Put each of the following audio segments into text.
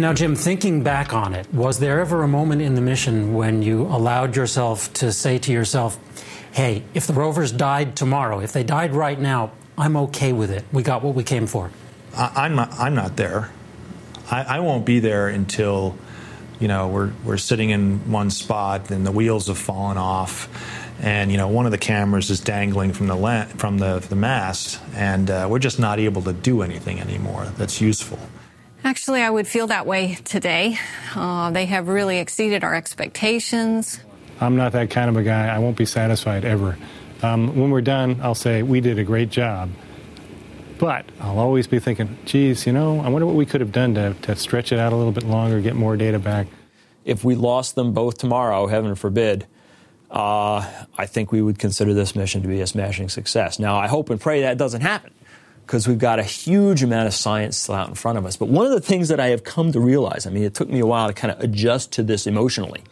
Now, Jim, thinking back on it, was there ever a moment in the mission when you allowed yourself to say to yourself, hey, if the rovers died tomorrow, if they died right now, I'm okay with it. We got what we came for. I'm not there. I won't be there until, you know, we're sitting in one spot and the wheels have fallen off, and, you know, one of the cameras is dangling from the mast, and we're just not able to do anything anymore that's useful. Actually, I would feel that way today. They have really exceeded our expectations. I'm not that kind of a guy. I won't be satisfied ever. When we're done, I'll say, we did a great job. But I'll always be thinking, geez, you know, I wonder what we could have done to stretch it out a little bit longer, get more data back. If we lost them both tomorrow, heaven forbid, I think we would consider this mission to be a smashing success. Now, I hope and pray that doesn't happen, because we've got a huge amount of science still out in front of us. But one of the things that I have come to realize, I mean, it took me a while to kind of adjust to this emotionally,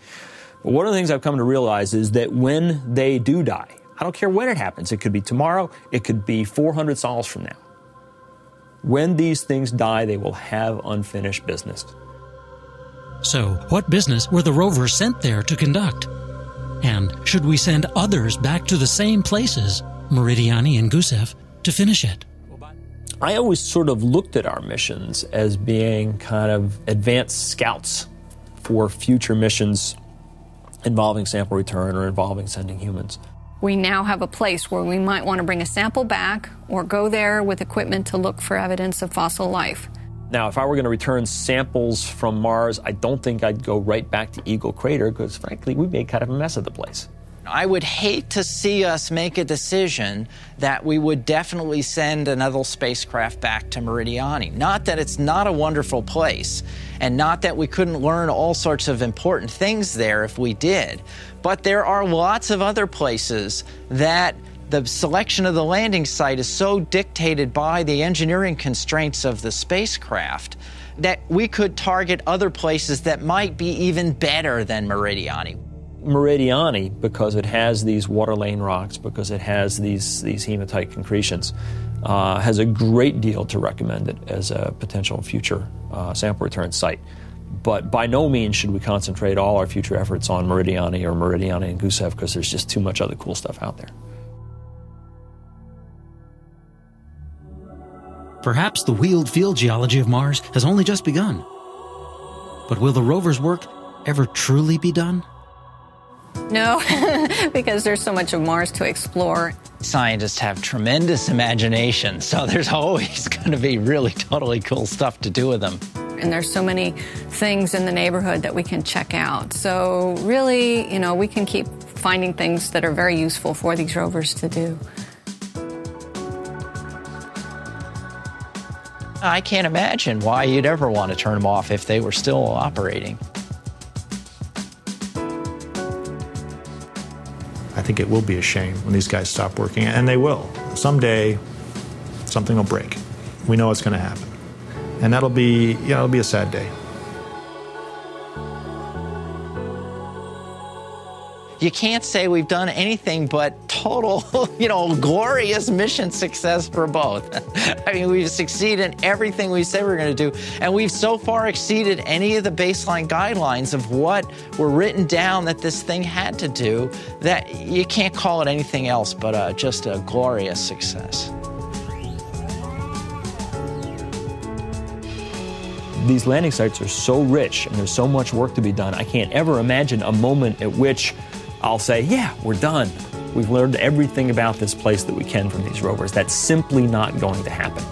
but one of the things I've come to realize is that when they do die, I don't care when it happens, it could be tomorrow, it could be 400 sols from now. When these things die, they will have unfinished business. So, what business were the rovers sent there to conduct? And should we send others back to the same places, Meridiani and Gusev, to finish it? I always sort of looked at our missions as being kind of advanced scouts for future missions involving sample return or involving sending humans. We now have a place where we might want to bring a sample back or go there with equipment to look for evidence of fossil life. Now, if I were going to return samples from Mars, I don't think I'd go right back to Eagle Crater because, frankly, we made kind of a mess of the place. I would hate to see us make a decision that we would definitely send another spacecraft back to Meridiani. Not that it's not a wonderful place, and not that we couldn't learn all sorts of important things there if we did, but there are lots of other places that the selection of the landing site is so dictated by the engineering constraints of the spacecraft that we could target other places that might be even better than Meridiani. Meridiani, because it has these water lane rocks, because it has these hematite concretions, has a great deal to recommend it as a potential future sample return site. But by no means should we concentrate all our future efforts on Meridiani or Meridiani and Gusev, because there's just too much other cool stuff out there. Perhaps the wheeled field geology of Mars has only just begun. But will the rover's work ever truly be done? No, because there's so much of Mars to explore. Scientists have tremendous imagination, so there's always going to be really totally cool stuff to do with them. And there's so many things in the neighborhood that we can check out. So really, you know, we can keep finding things that are very useful for these rovers to do. I can't imagine why you'd ever want to turn them off if they were still operating. I think it will be a shame when these guys stop working, and they will. Someday, something will break. We know it's going to happen. And that'll be, it'll be a sad day. You can't say we've done anything but total, glorious mission success for both. I mean, we've succeeded in everything we said we were going to do, and we've so far exceeded any of the baseline guidelines of what were written down that this thing had to do, that you can't call it anything else but just a glorious success. These landing sites are so rich and there's so much work to be done, I can't ever imagine a moment at which I'll say, yeah, we're done. We've learned everything about this place that we can from these rovers. That's simply not going to happen.